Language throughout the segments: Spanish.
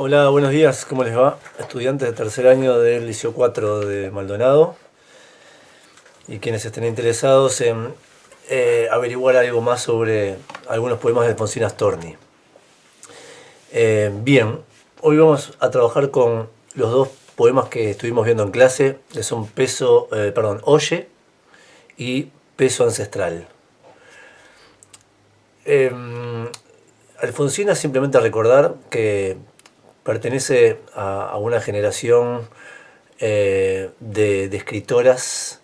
Hola, buenos días, ¿cómo les va? Estudiantes de tercer año del Liceo 4 de Maldonado y quienes estén interesados en averiguar algo más sobre algunos poemas de Alfonsín Astorni. Bien, hoy vamos a trabajar con los dos poemas que estuvimos viendo en clase, que son Oye y Peso Ancestral. Eh, Alfonsín, simplemente recordar que pertenece a una generación de escritoras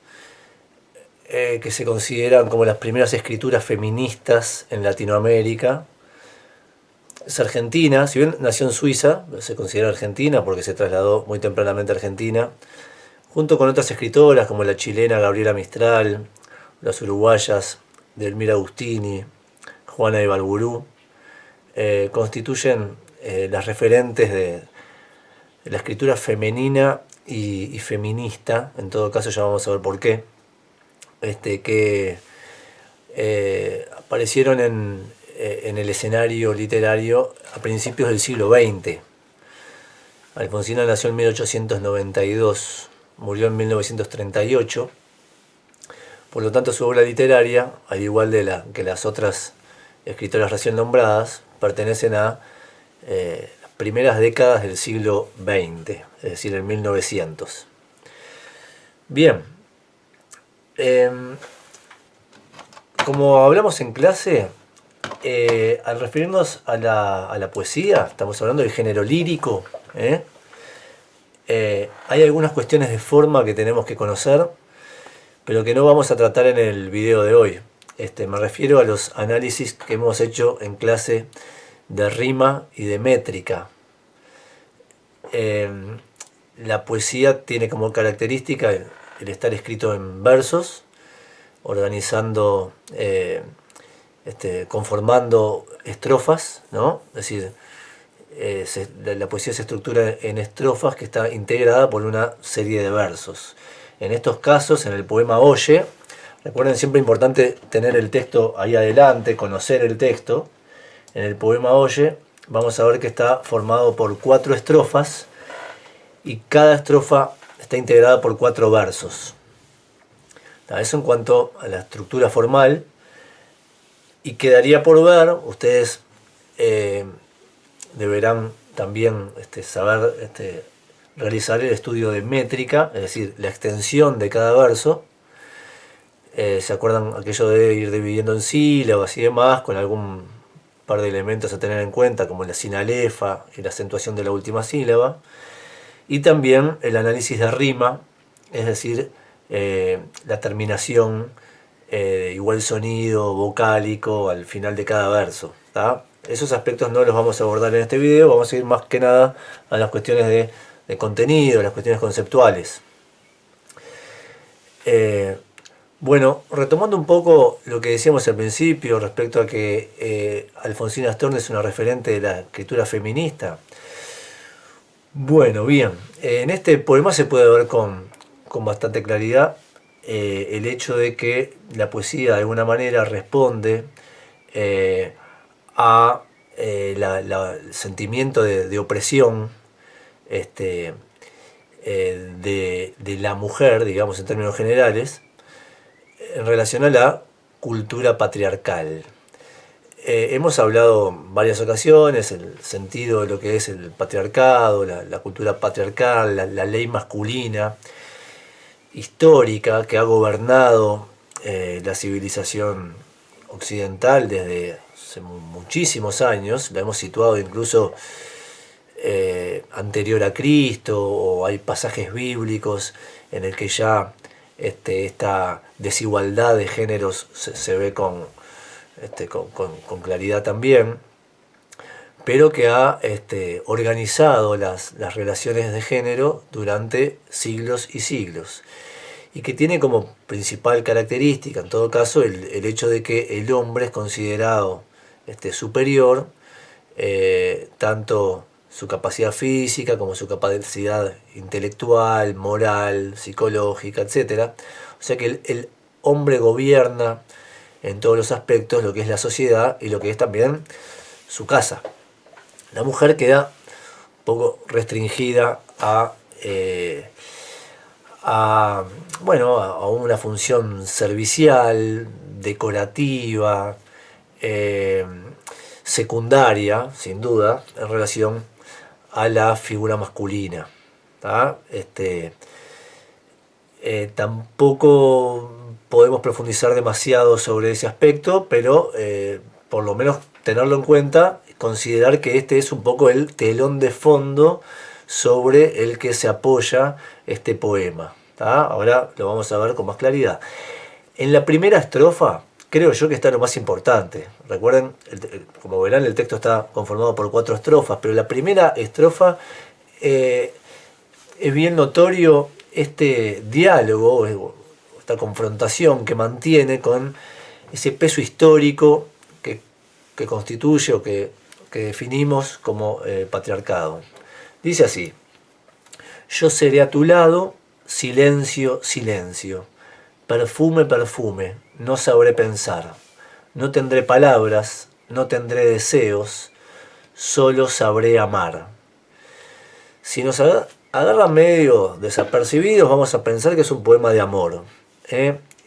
que se consideran como las primeras escrituras feministas en Latinoamérica. Es argentina, si bien nació en Suiza, se considera argentina porque se trasladó muy tempranamente a Argentina, junto con otras escritoras como la chilena Gabriela Mistral, las uruguayas Delmira Agustini, Juana de Balburú, constituyen las referentes de la escritura femenina y feminista. En todo caso ya vamos a ver por qué, que aparecieron en el escenario literario a principios del siglo XX. Alfonsina nació en 1892, murió en 1938, por lo tanto su obra literaria, al igual que las otras escritoras recién nombradas, pertenecen a las primeras décadas del siglo XX, es decir, en 1900. Bien, eh, como hablamos en clase, al referirnos a la poesía, estamos hablando del género lírico. Hay algunas cuestiones de forma que tenemos que conocer, pero que no vamos a tratar en el video de hoy. Me refiero a los análisis que hemos hecho en clase de rima y de métrica. La poesía tiene como característica el estar escrito en versos, organizando, conformando estrofas, ¿no? Es decir, la poesía se estructura en estrofas que está integrada por una serie de versos. En estos casos, en el poema Oye, recuerden, siempre importante tener el texto ahí adelante, conocer el texto. En el poema Oye vamos a ver que está formado por 4 estrofas y cada estrofa está integrada por 4 versos. Eso en cuanto a la estructura formal. Y quedaría por ver, ustedes deberán también saber realizar el estudio de métrica, es decir, la extensión de cada verso. ¿Se acuerdan aquello de ir dividiendo en sílabas y demás, con algún par de elementos a tener en cuenta, como la sinalefa y la acentuación de la última sílaba? Y también el análisis de rima, es decir, la terminación, igual sonido vocálico al final de cada verso. Esos aspectos no los vamos a abordar en este video, vamos a ir más que nada a las cuestiones de contenido, las cuestiones conceptuales. Bueno, retomando un poco lo que decíamos al principio respecto a que Alfonsín Astorni es una referente de la escritura feminista. Bueno, bien, en este poema se puede ver con bastante claridad el hecho de que la poesía de alguna manera responde a el sentimiento de opresión de la mujer, digamos en términos generales, en relación a la cultura patriarcal. Hemos hablado en varias ocasiones el sentido de lo que es el patriarcado, la cultura patriarcal, la ley masculina histórica que ha gobernado la civilización occidental desde hace muchísimos años. La hemos situado incluso anterior a Cristo, o hay pasajes bíblicos en el que ya esta desigualdad de géneros se ve con claridad también, pero que ha organizado las relaciones de género durante siglos y siglos, y que tiene como principal característica, en todo caso, el hecho de que el hombre es considerado superior, tanto su capacidad física como su capacidad intelectual, moral, psicológica, etc. O sea que el hombre gobierna en todos los aspectos lo que es la sociedad y lo que es también su casa. La mujer queda poco restringida bueno, a una función servicial, decorativa, secundaria, sin duda, en relación a la figura masculina. ¿Tá? Tampoco podemos profundizar demasiado sobre ese aspecto, pero por lo menos tenerlo en cuenta, considerar que este es un poco el telón de fondo sobre el que se apoya este poema. ¿Tá? Ahora lo vamos a ver con más claridad. En la primera estrofa, creo yo que está lo más importante. Recuerden, como verán, el texto está conformado por 4 estrofas, pero la primera estrofa es bien notorio este diálogo, esta confrontación que mantiene con ese peso histórico que constituye o que definimos como patriarcado. Dice así: yo seré a tu lado, silencio, silencio, perfume, perfume, no sabré pensar, no tendré palabras, no tendré deseos, solo sabré amar. Si nos agarran medio desapercibidos, vamos a pensar que es un poema de amor,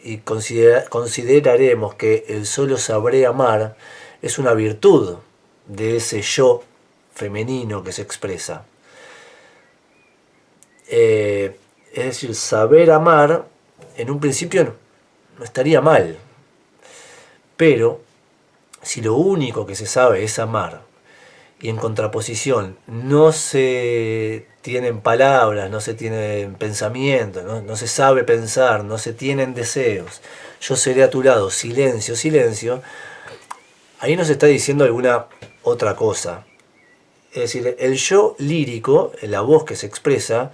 y consideraremos que el solo sabré amar es una virtud de ese yo femenino que se expresa. Es decir, saber amar en un principio no estaría mal, pero si lo único que se sabe es amar y en contraposición no se tienen palabras, no se tienen pensamientos, no se sabe pensar, no se tienen deseos, yo seré a tu lado, silencio, silencio, ahí nos está diciendo alguna otra cosa. Es decir, el yo lírico, la voz que se expresa,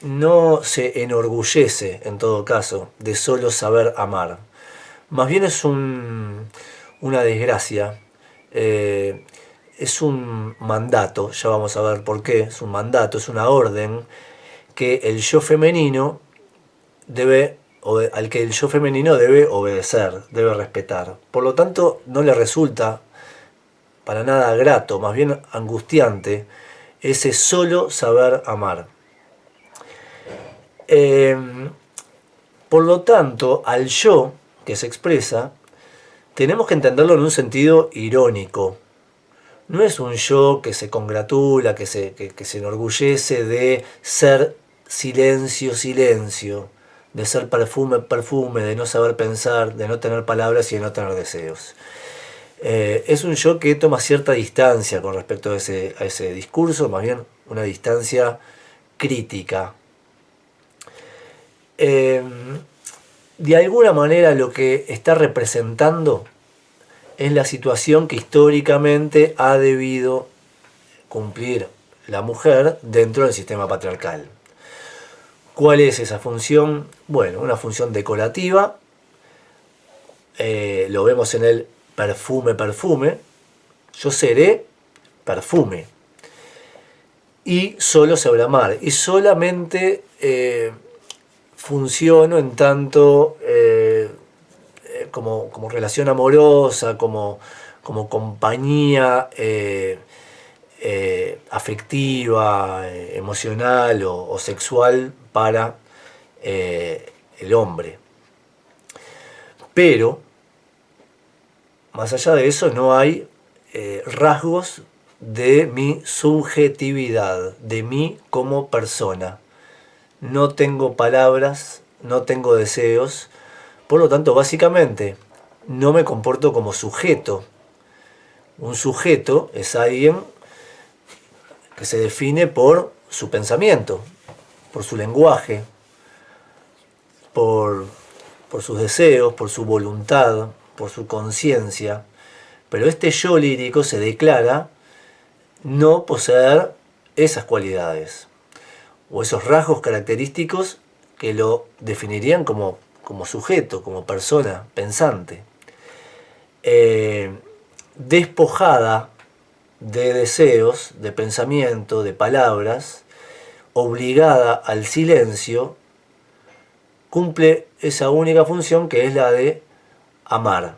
no se enorgullece, en todo caso, de solo saber amar. Más bien es una desgracia, es un mandato, ya vamos a ver por qué, es un mandato, es una orden que el yo femenino al que el yo femenino debe obedecer, debe respetar. Por lo tanto, no le resulta para nada grato, más bien angustiante, ese solo saber amar. Por lo tanto, al yo que se expresa, tenemos que entenderlo en un sentido irónico. No es un yo que se congratula, que se enorgullece de ser silencio, silencio, de ser perfume, perfume, de no saber pensar, de no tener palabras y de no tener deseos. Es un yo que toma cierta distancia con respecto a ese discurso, más bien una distancia crítica. De alguna manera lo que está representando es la situación que históricamente ha debido cumplir la mujer dentro del sistema patriarcal. ¿Cuál es esa función? Bueno, una función decorativa, lo vemos en el perfume, perfume, yo seré perfume, y solo sabré amar, y solamente funciono en tanto como relación amorosa, como compañía afectiva, emocional o sexual para el hombre. Pero, más allá de eso, no hay rasgos de mi subjetividad, de mí como persona. No tengo palabras, no tengo deseos, por lo tanto, básicamente, no me comporto como sujeto. Un sujeto es alguien que se define por su pensamiento, por su lenguaje, por sus deseos, por su voluntad, por su conciencia. Pero este yo lírico se declara no poseer esas cualidades o esos rasgos característicos que lo definirían como sujeto, como persona pensante. Despojada de deseos, de pensamiento, de palabras, obligada al silencio, cumple esa única función que es la de amar.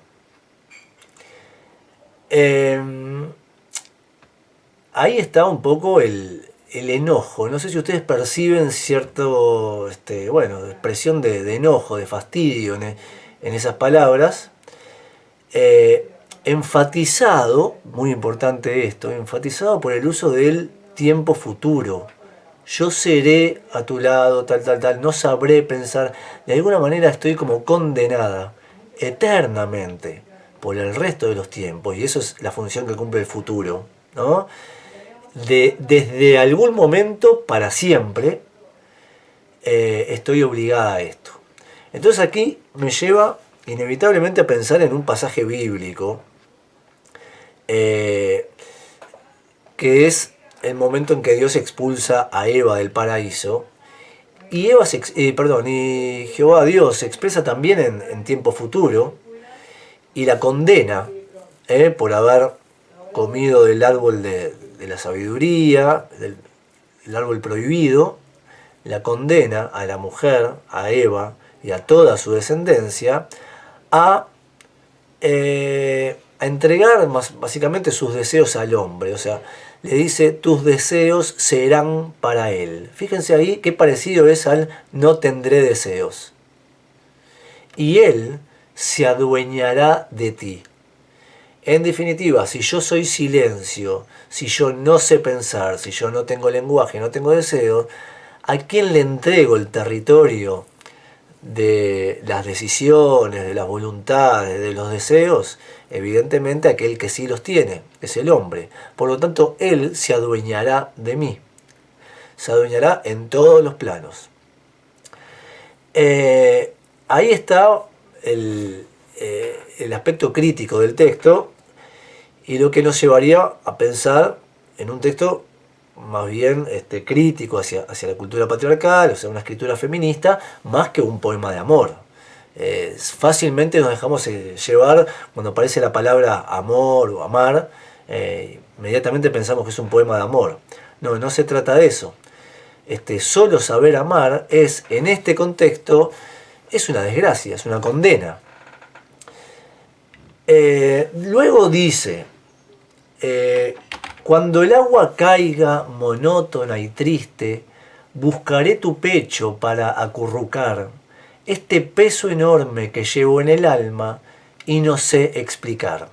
ahí está un poco el enojo. No sé si ustedes perciben cierto, bueno, expresión de enojo, de fastidio en esas palabras. Enfatizado, muy importante esto, enfatizado por el uso del tiempo futuro. Yo seré a tu lado, tal, tal, tal, no sabré pensar. De alguna manera estoy como condenada eternamente por el resto de los tiempos, y eso es la función que cumple el futuro, ¿no? Desde algún momento para siempre estoy obligada a esto. Entonces aquí me lleva inevitablemente a pensar en un pasaje bíblico que es el momento en que Dios expulsa a Eva del paraíso, y y Jehová Dios se expresa también en tiempo futuro y la condena por haber comido del árbol de la sabiduría, del árbol prohibido. La condena a la mujer, a Eva y a toda su descendencia a entregar básicamente sus deseos al hombre. O sea, le dice, tus deseos serán para él. Fíjense ahí qué parecido es al no tendré deseos. Y él se adueñará de ti. En definitiva, si yo soy silencio, si yo no sé pensar, si yo no tengo lenguaje, no tengo deseos, ¿a quién le entrego el territorio de las decisiones, de las voluntades, de los deseos? Evidentemente aquel que sí los tiene, es el hombre. Por lo tanto, él se adueñará de mí. Se adueñará en todos los planos. Ahí está el aspecto crítico del texto, y lo que nos llevaría a pensar en un texto más bien crítico hacia la cultura patriarcal, o sea, una escritura feminista, más que un poema de amor. Fácilmente nos dejamos llevar cuando aparece la palabra amor o amar, inmediatamente pensamos que es un poema de amor. No, no se trata de eso. Solo saber amar es, en este contexto, es una desgracia, es una condena. Luego dice, cuando el agua caiga monótona y triste, buscaré tu pecho para acurrucar este peso enorme que llevo en el alma y no sé explicar.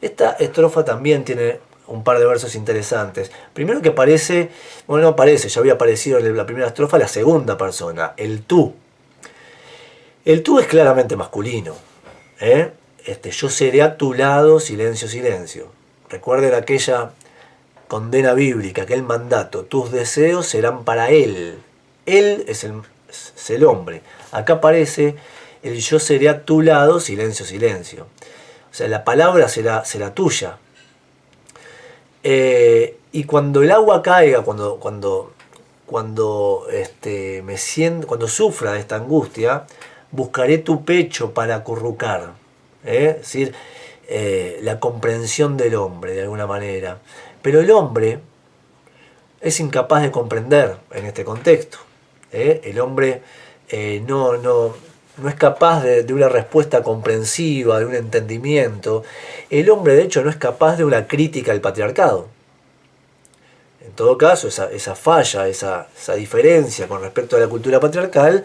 Esta estrofa también tiene un par de versos interesantes. Primero que aparece, bueno, no aparece, ya había aparecido en la primera estrofa la segunda persona, el tú. El tú es claramente masculino. Yo seré a tu lado, silencio, silencio. Recuerden aquella condena bíblica, aquel mandato, tus deseos serán para él. Él es el hombre. Acá aparece el yo seré a tu lado, silencio, silencio. O sea, la palabra será tuya. Y cuando el agua caiga, cuando sufra de esta angustia, buscaré tu pecho para acurrucar. Es decir, la comprensión del hombre, de alguna manera. Pero el hombre es incapaz de comprender en este contexto. El hombre no es capaz de una respuesta comprensiva, de un entendimiento. El hombre, de hecho, no es capaz de una crítica al patriarcado. En todo caso, esa falla, esa diferencia con respecto a la cultura patriarcal,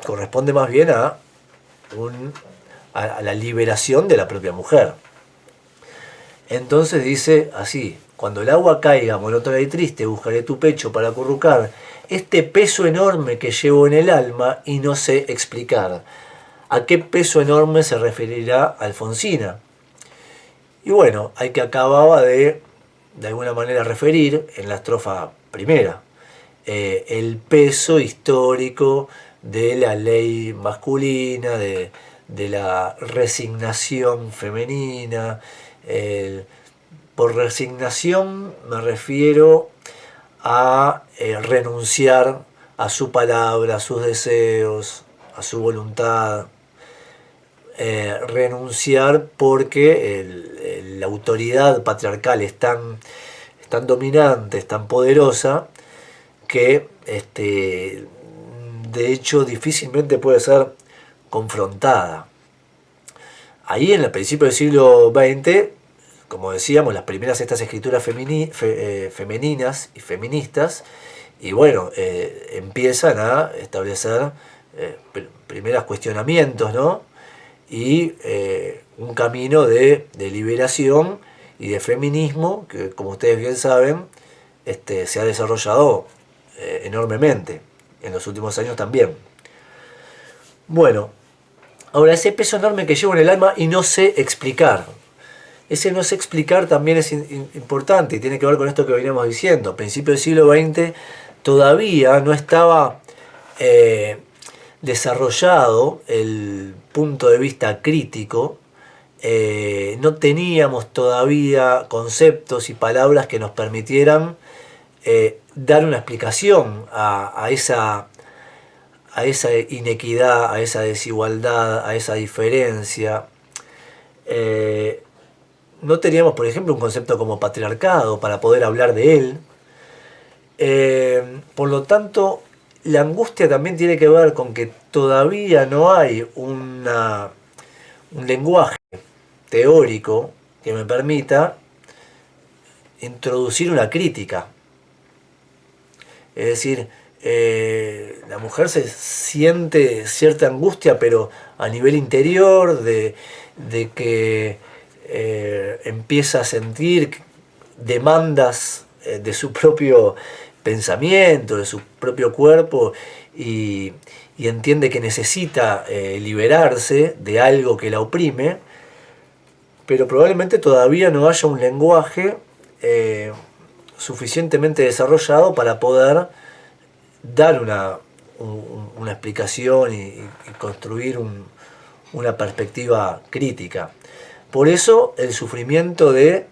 corresponde más bien a la liberación de la propia mujer. Entonces dice así, cuando el agua caiga monótona y triste, buscaré tu pecho para acurrucar este peso enorme que llevo en el alma y no sé explicar. ¿A qué peso enorme se referirá Alfonsina? Y bueno, hay que acababa de alguna manera referir en la estrofa primera, el peso histórico de la ley masculina, de la resignación femenina. Por resignación me refiero a renunciar a su palabra, a sus deseos, a su voluntad. Renunciar porque la autoridad patriarcal es tan dominante, es tan poderosa, que de hecho difícilmente puede ser confrontada. Ahí en el principio del siglo XX como decíamos, las primeras estas escrituras femeninas y feministas, y bueno, empiezan a establecer primeros cuestionamientos, ¿no? Y un camino de liberación y de feminismo que, como ustedes bien saben, se ha desarrollado enormemente en los últimos años también. Bueno, ahora ese peso enorme que llevo en el alma y no sé explicar. Ese no sé explicar también es importante y tiene que ver con esto que veníamos diciendo. A principios del siglo XX todavía no estaba desarrollado el punto de vista crítico, no teníamos todavía conceptos y palabras que nos permitieran dar una explicación a esa inequidad, a esa desigualdad, a esa diferencia. No teníamos, por ejemplo, un concepto como patriarcado para poder hablar de él. Por lo tanto, la angustia también tiene que ver con que todavía no hay un lenguaje teórico que me permita introducir una crítica. Es decir, la mujer se siente cierta angustia, pero a nivel interior, de que empieza a sentir demandas de su propio pensamiento, de su propio cuerpo, y entiende que necesita liberarse de algo que la oprime, pero probablemente todavía no haya un lenguaje suficientemente desarrollado para poder dar una explicación y construir una perspectiva crítica. Por eso el sufrimiento de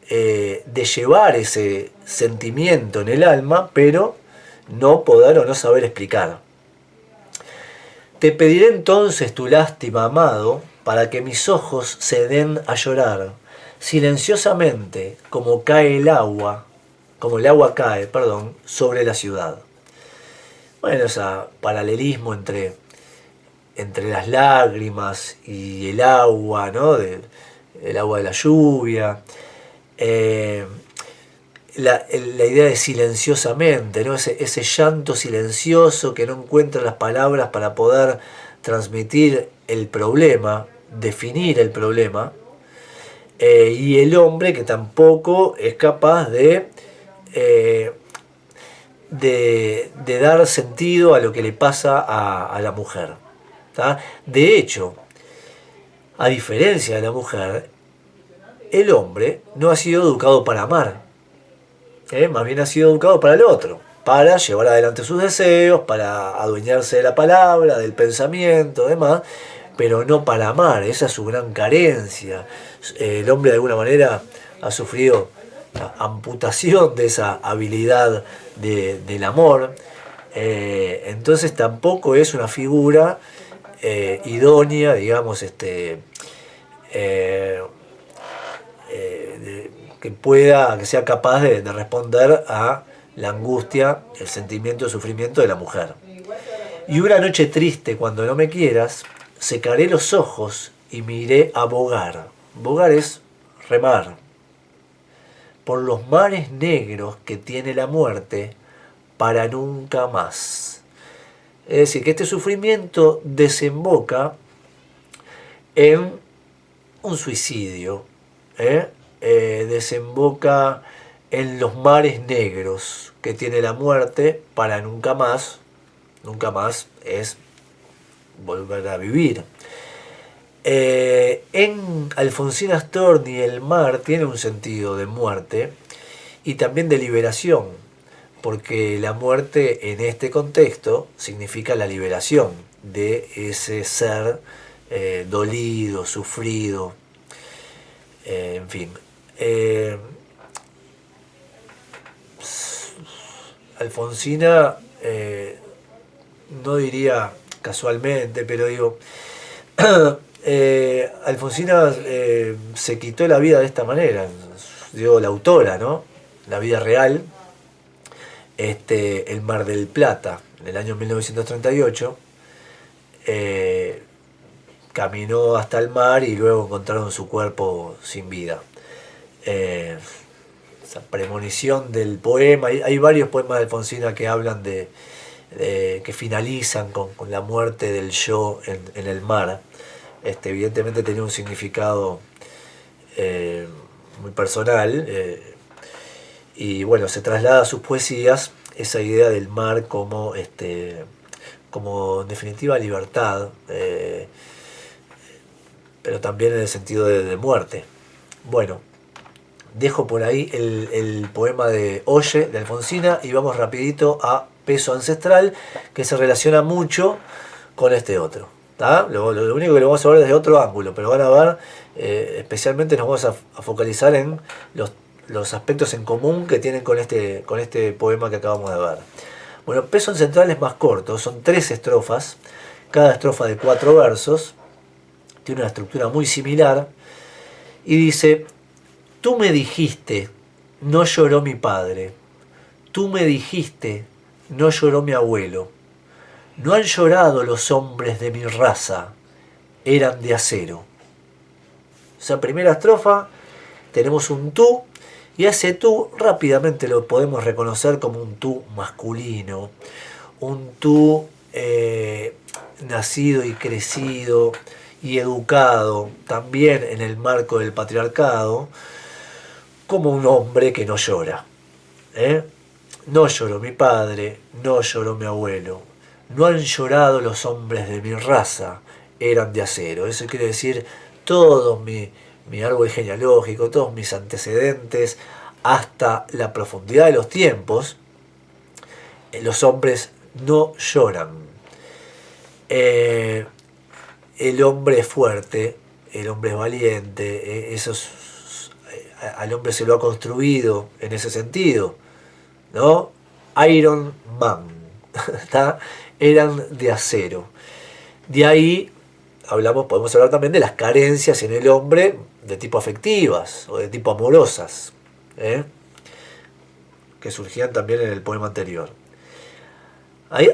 llevar ese sentimiento en el alma, pero no poder o no saber explicar. Te pediré entonces tu lástima, amado, para que mis ojos se den a llorar, silenciosamente como cae el agua, como el agua cae, sobre la ciudad. Bueno, ese paralelismo entre las lágrimas y el agua, ¿no? El agua de la lluvia. La idea de silenciosamente, ¿no? Ese llanto silencioso que no encuentra las palabras para poder transmitir el problema, definir el problema, y el hombre que tampoco es capaz de dar sentido a lo que le pasa a la mujer. ¿Tá? De hecho, a diferencia de la mujer, el hombre no ha sido educado para amar, más bien ha sido educado para el otro, para llevar adelante sus deseos, para adueñarse de la palabra, del pensamiento, demás, pero no para amar. Esa es su gran carencia. El hombre de alguna manera ha sufrido la amputación de esa habilidad del amor, entonces tampoco es una figura idónea, digamos, que sea capaz de responder a la angustia, el sentimiento de sufrimiento de la mujer. Y una noche triste, cuando no me quieras, secaré los ojos y me iré a bogar. Bogar es remar. Por los mares negros que tiene la muerte, para nunca más. Es decir, que este sufrimiento desemboca en un suicidio, desemboca en los mares negros que tiene la muerte para nunca más. Nunca más es volver a vivir. En Alfonsín Astorni el mar tiene un sentido de muerte y también de liberación, porque la muerte en este contexto significa la liberación de ese ser dolido, sufrido, en fin. Alfonsina, no diría casualmente, pero digo, Alfonsina se quitó la vida de esta manera, digo, la autora, ¿no? La vida real, el Mar del Plata, en el año 1938, caminó hasta el mar y luego encontraron su cuerpo sin vida. eh, esa premonición del poema. Hay varios poemas de Alfonsina que hablan que finalizan con la muerte del yo en el mar. Evidentemente tenía un significado muy personal, y bueno, se traslada a sus poesías esa idea del mar como en definitiva libertad, pero también en el sentido de muerte. Bueno, dejo por ahí el poema de Oye, de Alfonsina, y vamos rapidito a Peso Ancestral, que se relaciona mucho con este otro. Lo único que lo vamos a ver desde otro ángulo, pero van a ver, especialmente nos vamos a focalizar en los aspectos en común que tienen con este poema que acabamos de ver. Bueno, Peso Ancestral es más corto, son 3 estrofas, cada estrofa de 4 versos, tiene una estructura muy similar, y dice: tú me dijiste, no lloró mi padre. Tú me dijiste, no lloró mi abuelo. No han llorado los hombres de mi raza, eran de acero. O sea, primera estrofa, tenemos un tú, y ese tú rápidamente lo podemos reconocer como un tú masculino, un tú nacido y crecido y educado también en el marco del patriarcado, como un hombre que no llora. No lloró mi padre, no lloró mi abuelo. No han llorado los hombres de mi raza, eran de acero. Eso quiere decir, todo mi árbol genealógico, todos mis antecedentes, hasta la profundidad de los tiempos, los hombres no lloran. El hombre es fuerte, el hombre es valiente, al hombre se lo ha construido en ese sentido, ¿no? Iron Man, ¿está? Eran de acero. De ahí podemos hablar también de las carencias en el hombre de tipo afectivas o de tipo amorosas, que surgían también en el poema anterior.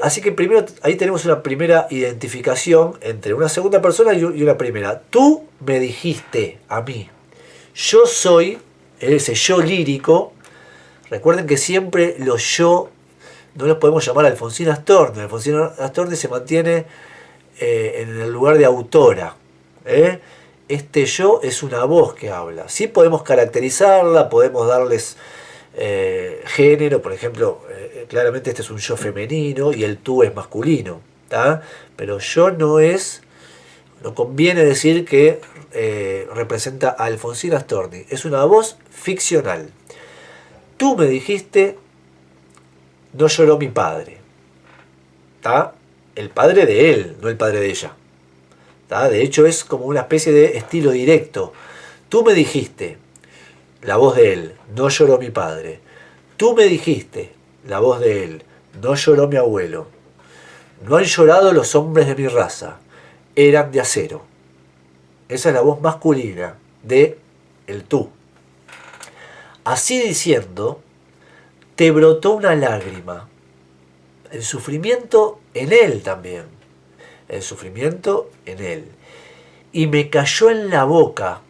Así que primero ahí tenemos una primera identificación entre una segunda persona y una primera. Tú me dijiste a mí. Yo soy, ese yo lírico. Recuerden que siempre los yo no los podemos llamar Alfonsina Storni. Alfonsina Storni se mantiene en el lugar de autora. Este yo es una voz que habla. Sí podemos caracterizarla, podemos darles género, por ejemplo, claramente este es un yo femenino y el tú es masculino, ¿tá? Pero yo no conviene decir que representa a Alfonsina Storni, es una voz ficcional. Tú me dijiste, no lloró mi padre, ¿tá? El padre de él, no el padre de ella, ¿tá? De hecho es como una especie de estilo directo. Tú me dijiste, la voz de él, no lloró mi padre. Tú me dijiste, la voz de él, no lloró mi abuelo. No han llorado los hombres de mi raza, eran de acero. Esa es la voz masculina de el tú. Así diciendo, te brotó una lágrima. El sufrimiento en él también. El sufrimiento en él. Y me cayó en la boca,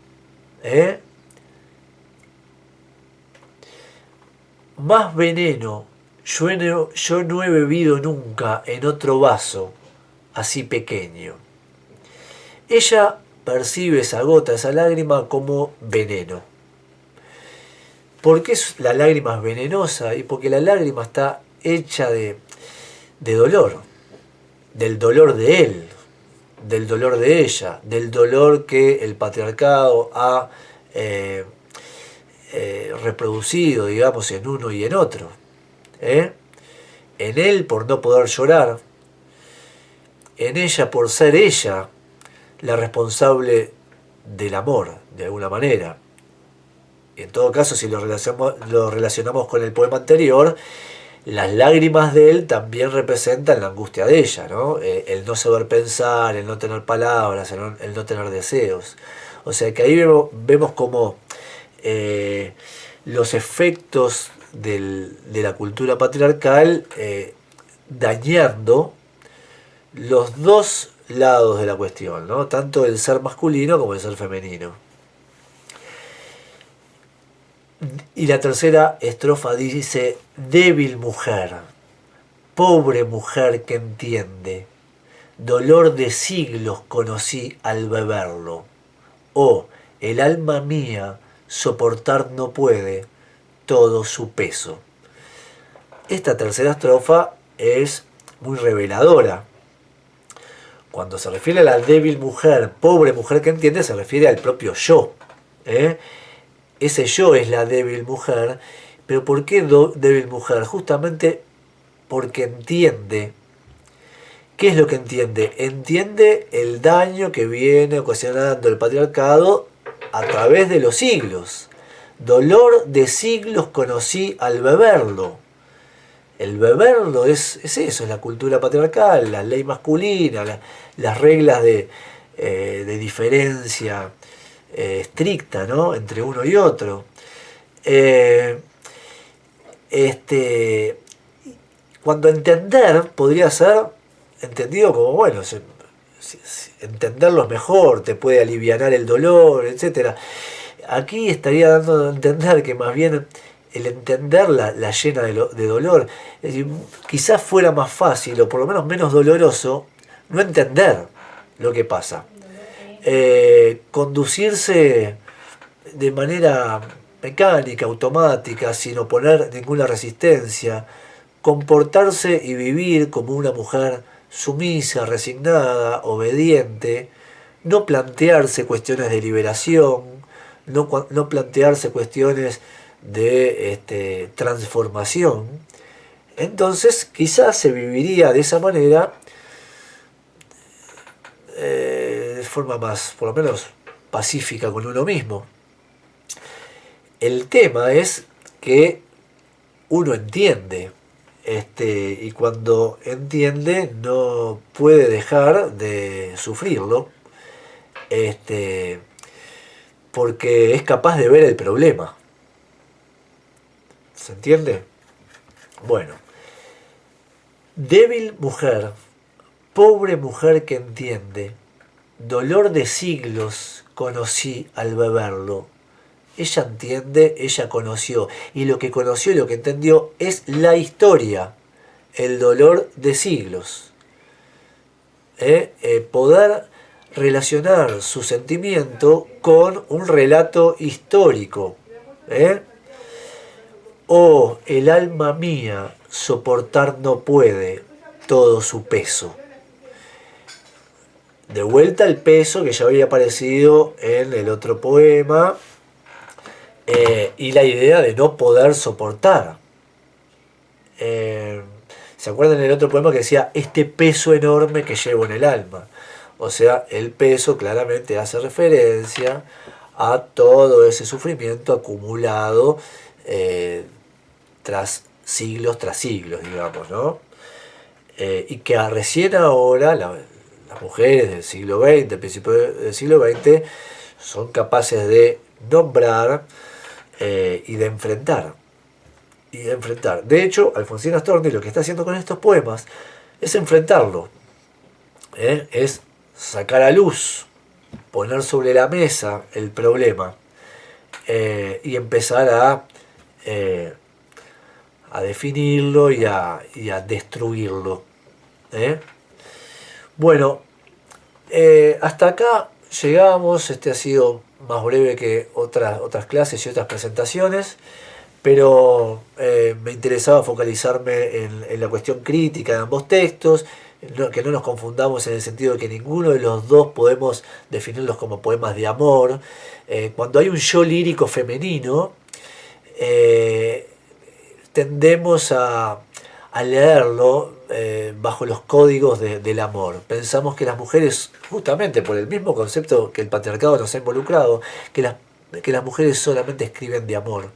más veneno yo no he bebido nunca en otro vaso así pequeño. Ella percibe esa gota, esa lágrima como veneno. ¿Por qué la lágrima es venenosa? Y porque la lágrima está hecha de dolor, del dolor de él, del dolor de ella, del dolor que el patriarcado ha reproducido, digamos, en uno y en otro. En él por no poder llorar, en ella por ser ella la responsable del amor, de alguna manera. En todo caso, si lo relacionamos con el poema anterior, las lágrimas de él también representan la angustia de ella, ¿no? El no saber pensar, el no tener palabras, el no tener deseos. O sea que ahí vemos como los efectos de la cultura patriarcal dañando los dos lados de la cuestión, ¿no? Tanto el ser masculino como el ser femenino. Y la tercera estrofa dice: débil mujer, pobre mujer que entiende, dolor de siglos conocí al beberlo. Oh, el alma mía soportar no puede todo su peso. Esta tercera estrofa es muy reveladora. Cuando se refiere a la débil mujer, pobre mujer que entiende, se refiere al propio yo. Ese yo es la débil mujer. ¿Pero por qué débil mujer? Justamente porque entiende. ¿Qué es lo que entiende? Entiende el daño que viene ocasionando el patriarcado a través de los siglos. Dolor de siglos conocí al beberlo. El beberlo es eso, es la cultura patriarcal, la ley masculina, las reglas de diferencia estricta, ¿no?, entre uno y otro. Cuando entender podría ser entendido como, bueno, entenderlo es mejor, te puede alivianar el dolor, etc. Aquí estaría dando a entender que más bien el entenderla la llena de dolor. Es decir, quizás fuera más fácil, o por lo menos menos doloroso, no entender lo que pasa. Conducirse de manera mecánica, automática, sin oponer ninguna resistencia, comportarse y vivir como una mujer sumisa, resignada, obediente, no plantearse cuestiones de liberación, no plantearse cuestiones de transformación. Entonces quizás se viviría de esa manera de forma más, por lo menos, pacífica con uno mismo. El tema es que uno entiende, y cuando entiende no puede dejar de sufrirlo, porque es capaz de ver el problema. ¿Se entiende? Bueno, débil mujer, pobre mujer que entiende, dolor de siglos conocí al beberlo. Ella entiende, ella conoció, y lo que conoció y lo que entendió es la historia, el dolor de siglos. Poder relacionar su sentimiento con un relato histórico. Oh, el alma mía soportar no puede todo su peso. De vuelta el peso que ya había aparecido en el otro poema, y la idea de no poder soportar. ¿Se acuerdan del otro poema que decía este peso enorme que llevo en el alma? O sea, el peso claramente hace referencia a todo ese sufrimiento acumulado tras siglos, digamos, ¿no? Y que recién ahora las mujeres del siglo XX, principio del siglo XX, son capaces de nombrar y de enfrentar. De hecho, Alfonsina Storni lo que está haciendo con estos poemas es enfrentarlo, es sacar a luz, poner sobre la mesa el problema, y empezar a definirlo y a destruirlo. Bueno, hasta acá llegamos. Este ha sido más breve que otras clases y otras presentaciones, pero me interesaba focalizarme en la cuestión crítica de ambos textos, que no nos confundamos en el sentido de que ninguno de los dos podemos definirlos como poemas de amor. Cuando hay un yo lírico femenino, tendemos a leerlo bajo los códigos del amor. Pensamos que las mujeres, justamente por el mismo concepto que el patriarcado nos ha involucrado, que las mujeres solamente escriben de amor.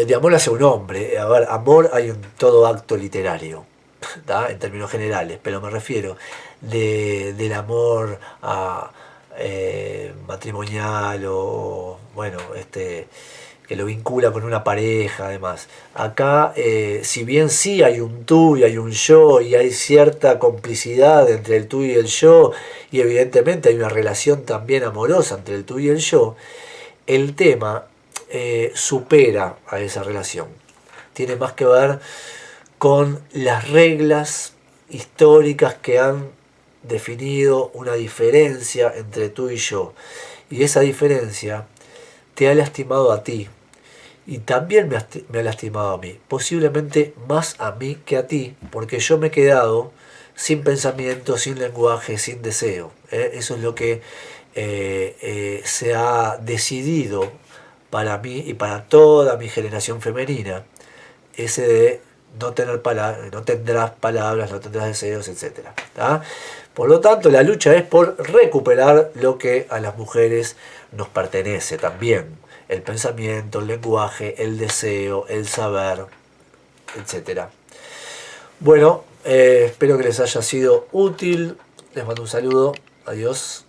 De amor hacia un hombre. A ver, amor hay en todo acto literario, ¿tá?, en términos generales, pero me refiero del amor matrimonial, o bueno, que lo vincula con una pareja, además. Acá, si bien sí hay un tú y hay un yo, y hay cierta complicidad entre el tú y el yo, y evidentemente hay una relación también amorosa entre el tú y el yo, el tema supera a esa relación. Tiene más que ver con las reglas históricas que han definido una diferencia entre tú y yo. Y esa diferencia te ha lastimado a ti. Y también me ha lastimado a mí. Posiblemente más a mí que a ti. Porque yo me he quedado sin pensamiento, sin lenguaje, sin deseo. Eso es lo que se ha decidido para mí y para toda mi generación femenina. Ese de no tener palabras, no tendrás palabras, no tendrás deseos, etc. Por lo tanto, la lucha es por recuperar lo que a las mujeres nos pertenece también. El pensamiento, el lenguaje, el deseo, el saber, etc. Bueno, espero que les haya sido útil. Les mando un saludo. Adiós.